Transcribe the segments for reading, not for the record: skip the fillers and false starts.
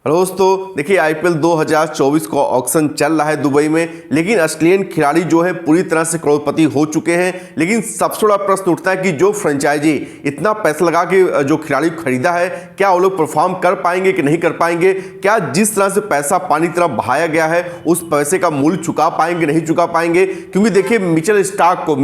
Hello दोस्तों, देखिए IPL 2024 का ऑक्शन चल रहा है दुबई में। लेकिन ऑस्ट्रेलियन खिलाड़ी जो है पूरी तरह से करोड़पति हो चुके हैं। लेकिन सबसे बड़ा प्रश्न उठता है कि जो फ्रेंचाइजी इतना पैसा लगा के जो खिलाड़ी खरीदा है, क्या वो लोग परफॉर्म कर पाएंगे कि नहीं कर पाएंगे? क्या जिस तरह से पैसा पानी की तरफ बहाया गया है उस पैसे का मूल्य चुका पाएंगे नहीं चुका पाएंगे? क्योंकि देखिए मिचेल स्टार्क को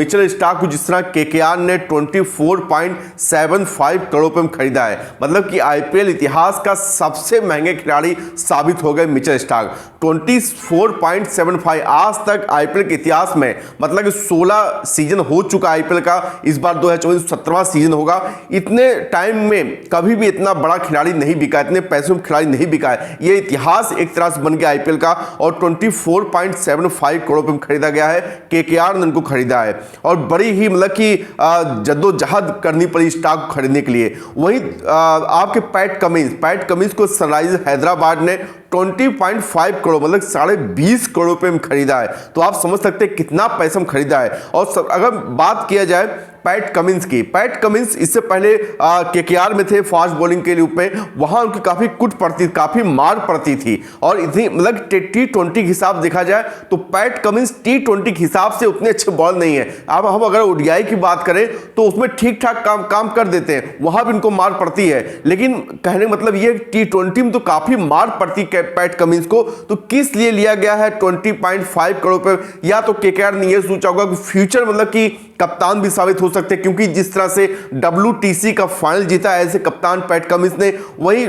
जिस तरह केकेआर ने 24.75 करोड़ रुपए में खरीदा है, मतलब कि आईपीएल इतिहास का सबसे महंगे खिलाड़ी साबित हो गए मिचेल स्टार्क। 24.75 आज तक आईपीएल के इतिहास में, मतलब कि 16 सीजन हो चुका आईपीएल का, इस बार 2024 17वां सीजन होगा। इतने टाइम में कभी भी इतना बड़ा खिलाड़ी नहीं बिका, इतने पैसों में खिलाड़ी नहीं बिका है। ये इतिहास एक तरह से बन गया आईपीएल का। और 24.75 करोड़ रुपए में खरीदा गया है, केकेआर ने उनको खरीदा है। और बड़ी ही मतलब कि जद्दोजहद करनी पड़ी स्टार्क को खरीदने के लिए। वहीं आपके पैट कमिंस को सनराइजर्स हैदराबाद ने 20.5 करोड़ मतलब 20.5 करोड़ रुपए में खरीदा है। तो आप समझ सकते हैं कितना पैसा में खरीदा है। और अगर बात किया जाए पैट कमिंस इससे पहले केकेआर में थे फास्ट बॉलिंग के रूप में। वहां उनकी काफी मार पड़ती थी। और इतनी मतलब T20 के हिसाब देखा जाए तो पैट कमिंस T20 के हिसाब से उतने अच्छे बॉल नहीं है। अब हम अगर ओडीआई की बात करें तो उसमें ठीक ठाक काम कर देते हैं, वहां भी उनको मार पड़ती है। लेकिन कहने का मतलब ये T20 में तो काफी मार पड़ती है पैट कमिंस को। तो किस लिए लिया गया है 20.5 करोड़ रुपए? या तो केकेआर ने यह सोचा होगा कि फ्यूचर मतलब कि कप्तान भी साबित हो सकते हैं, क्योंकि जिस तरह से WTC का फाइनल जीता ऐसे कप्तान पैट कमिंस ने, वही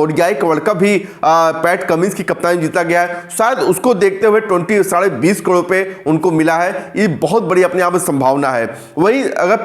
ओडीआई वर्ल्ड कप भी पैट कमिंस की कप्तानी जीता गया है। शायद उसको देखते हुए 20 करोड़ रुपए उनको मिला है। ये बहुत बड़ी अपने आप में संभावना है। वही अगर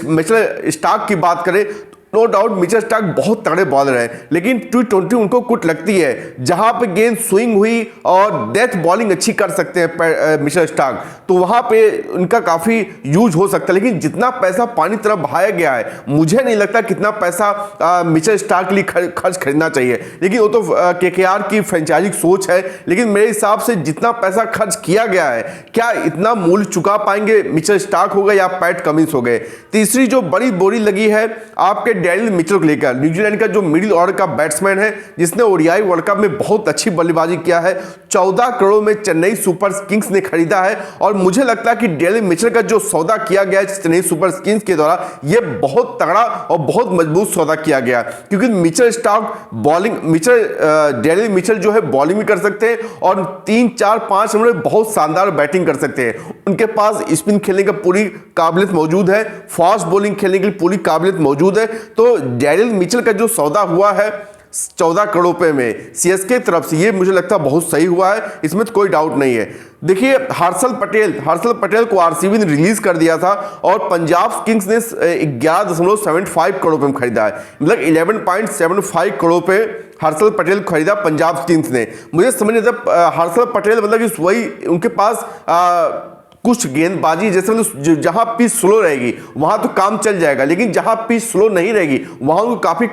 मिचेल स्टार्क की बात करें, नो डाउट मिचेल स्टार्क बहुत तगड़े बॉलर हैं, लेकिन T20 उनको कुछ लगती है। जहां पे गेंद स्विंग हुई और डेथ बॉलिंग अच्छी कर सकते हैं मिचेल स्टार्क, तो वहां पे उनका काफी यूज हो सकता है। लेकिन जितना पैसा पानी तरफ बहाया गया है, मुझे नहीं लगता कितना पैसा मिचेल स्टार्क के लिए खर्च खरीदना चाहिए। लेकिन वो तो केकेआर की फ्रेंचाइजी सोच है। लेकिन मेरे हिसाब से जितना पैसा खर्च किया गया है, क्या इतना मूल्य चुका पाएंगे मिचेल स्टार्क हो गए या पैट कमिंस हो गए? तीसरी जो बड़ी बोली लगी है आपके डेरिल मिचेल को लेकर। न्यूजीलैंड का जो मिडिल ऑर्डर का बैट्समैन है, जिसने ओडीआई वर्ल्ड कप में बहुत अच्छी बल्लेबाजी किया है, 14 करोड़ में चेन्नई सुपर किंग्स ने खरीदा है। और मुझे लगता है कि डेरिल मिचेल का जो सौदा किया गया है चेन्नई सुपर किंग्स के द्वारा, यह बहुत तगड़ा और बहुत मजबूत सौदा किया गया, क्योंकि मिचेल स्टार्क डेरिल मिचेल जो है बॉलिंग भी कर सकते हैं और 3, 4, 5 नंबर में बहुत शानदार बैटिंग कर सकते हैं। उनके पास स्पिन खेलने का पूरी काबिलियत मौजूद है, फास्ट बॉलिंग खेलने की पूरी काबिलियत मौजूद है। तो डेरिल मिचेल का जो सौदा हुआ है 14 करोड़ रुपए में सीएसके तरफ से, ये मुझे लगता है बहुत सही हुआ है, इसमें तो कोई डाउट नहीं है। देखिए हर्षल पटेल को आरसीबी ने रिलीज कर दिया था और पंजाब किंग्स ने 11.75 करोड़ रुपए में खरीदा है। मतलब 11.75 करोड़ रुपए हर्षल पटेल को खरीदा पंजाब किंग्स ने। मुझे समझ नहीं आता हर्षल पटेल मतलब कि वही उनके पास कुछ गेंदबाजी जैसे मतलब जहां पिच स्लो रहेगी वहां तो काम चल जाएगा, लेकिन जहां पिच स्लो नहीं रहेगी वहां उनको काफी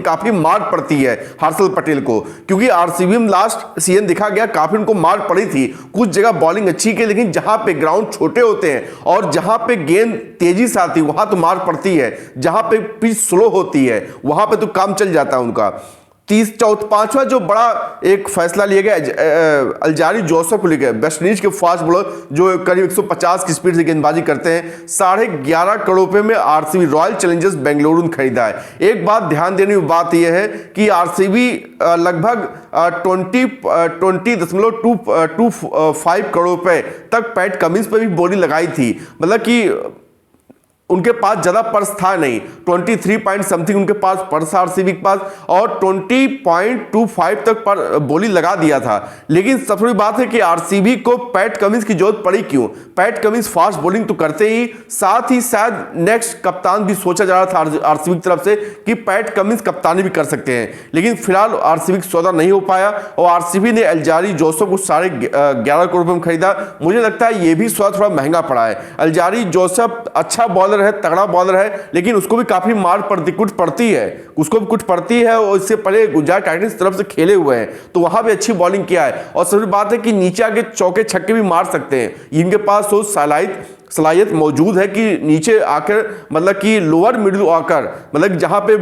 काफी मार पड़ती है हर्षल पटेल को। क्योंकि आरसीबी में लास्ट सीजन देखा गया काफी उनको मार पड़ी थी। कुछ जगह बॉलिंग अच्छी की, लेकिन जहां पे ग्राउंड छोटे होते हैं और जहां पे गेंद तेजी से आती है वहां तो मार पड़ती है। जहां पे पिच स्लो होती है वहां पे तो काम चल जाता है उनका। पांचवा जो बड़ा एक फैसला लिया गया अल्जारी जोसेफ को लेकर, वेस्टइंडीज के फास्ट बॉलर जो करीब 150 की स्पीड से गेंदबाजी करते हैं, 11.5 करोड़ रुपए में आरसीबी रॉयल चैलेंजर्स बेंगलुरु ने खरीदा है। एक बात ध्यान देने की बात यह है कि आरसीबी लगभग 20.25 करोड़ रुपए तक पैट कमिंस पर भी बोली लगाई थी। मतलब कि उनके पास ज्यादा पर्स था नहीं, 23 पॉइंट समथिंग उनके पास पर्स आरसीबी के पास, और 20.25 तक पर बोली लगा दिया था। लेकिन सबसे बड़ी बात है कि आरसीबी को पैट कमिंस की जरूरत पड़ी क्यों? पैट कमिंस फास्ट बॉलिंग तो करते ही, साथ ही शायद नेक्स्ट कप्तान भी सोचा जा रहा था आरसीबी की तरफ से कि पैट कमिंस कप्तानी भी कर सकते हैं। लेकिन फिलहाल आरसीबी का सौदा नहीं हो पाया और आरसीबी ने अल्जारी जोसेफ को 11.5 करोड़ रुपए में खरीदा। मुझे लगता है यह भी सौदा थोड़ा महंगा पड़ा है। अल्जारी जोसेफ अच्छा बॉलर है, तगड़ा बॉलर है, लेकिन उसको भी काफी मार पड़ती है और इससे पहले गुजरात टाइटंस तरफ से खेले हुए हैं तो वहां भी अच्छी बॉलिंग किया है। और सबसे बात है कि नीचे आके चौके छक्के भी मार सकते हैं, इनके पास वो सलाहियत सलाहियत मौजूद है कि नीचे आकर मतलब कि लोअर मिडिल आकर मतलब जहां पे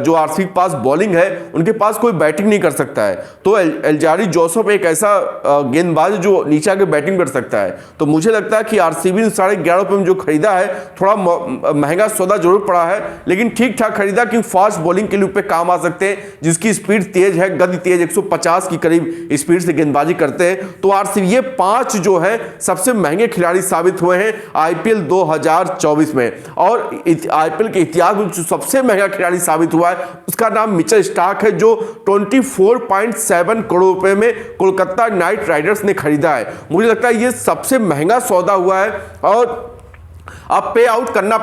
जो आरसीबी के पास बॉलिंग है उनके पास कोई बैटिंग नहीं कर सकता है। तो एल्जारी जोसेफ एक ऐसा गेंदबाज जो नीचे आके बैटिंग कर सकता है। तो मुझे लगता है कि आरसीबी ने 11.5 में जो खरीदा है थोड़ा महंगा सौदा जरूर पड़ा है, लेकिन ठीक ठाक खरीदा कि फास्ट बॉलिंग के लिए पे काम आ सकते हैं, जिसकी स्पीड तेज है, गति तेज, 150 की करीब स्पीड से गेंदबाजी करते हैं। तो आरसीबी ये 5 जो है सबसे महंगे खिलाड़ी साबित हुए हैं आईपीएल 2024 में। और आईपीएल के इतिहास में जो सबसे महंगा खिलाड़ी साबित हुआ है उसका नाम मिचेल स्टार्क है, जो 24.7 करोड़ रुपए में कोलकाता नाइट राइडर्स ने खरीदा है। मुझे लगता है ये सबसे महंगा सौदा हुआ है और अब पे आउट करना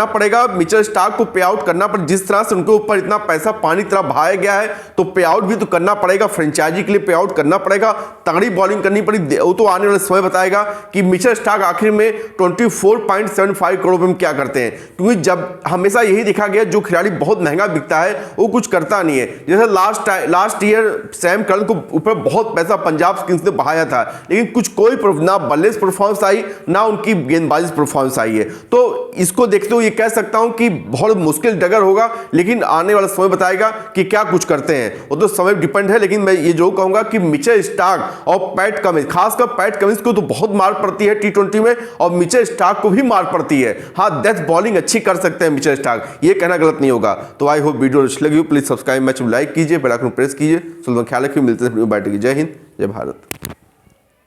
पड़ेगा मिचेल स्टार्क को पे आउट करना पड़ेगा। जिस तरह से उनके ऊपर इतना पैसा पानी तरह बहाया गया है तो पे आउट भी तो करना पड़ेगा, फ्रेंचाइजी के लिए पे आउट करना पड़ेगा, तगड़ी बॉलिंग करनी पड़ेगी। वो तो आने वाले समय बताएगा कि मिचेल स्टार्क आखिर में 24.75 करोड़ में क्या करते हैं, क्योंकि जब हमेशा यही देखा गया जो खिलाड़ी बहुत महंगा बिकता है वो कुछ करता नहीं है। जैसे लास्ट ईयर सैम करन को ऊपर बहुत पैसा पंजाब किंग्स ने बहाया था, लेकिन कोई ना बल्लेबाजी परफॉर्मेंस आई ना उनकी गेंदबाजी परफॉर्मेंस आई है। तो इसको देखते हुए ये कह सकता हूं कि बहुत मुश्किल डगर होगा, लेकिन आने वाला समय बताएगा कि क्या कुछ करते हैं, वो तो समय डिपेंड है। लेकिन मैं ये जो कहूंगा कि मिचेल स्टार्क और पैट कमिंस, खासकर पैट कमिंस को तो बहुत मार पड़ती है T20 में, और मिचेल स्टार्क को भी मार पड़ती है। हाँ, डेथ बॉलिंग अच्छी कर सकते हैं मिचेल स्टार्क, ये कहना गलत नहीं होगा। तो आई होप वीडियो अच्छी लगी हो, प्लीज सब्सक्राइब, मैच लाइक कीजिए, बेल आइकन प्रेस कीजिए। ख्याल रखिए, मिलते हैं बैठ के। जय हिंद, जय भारत।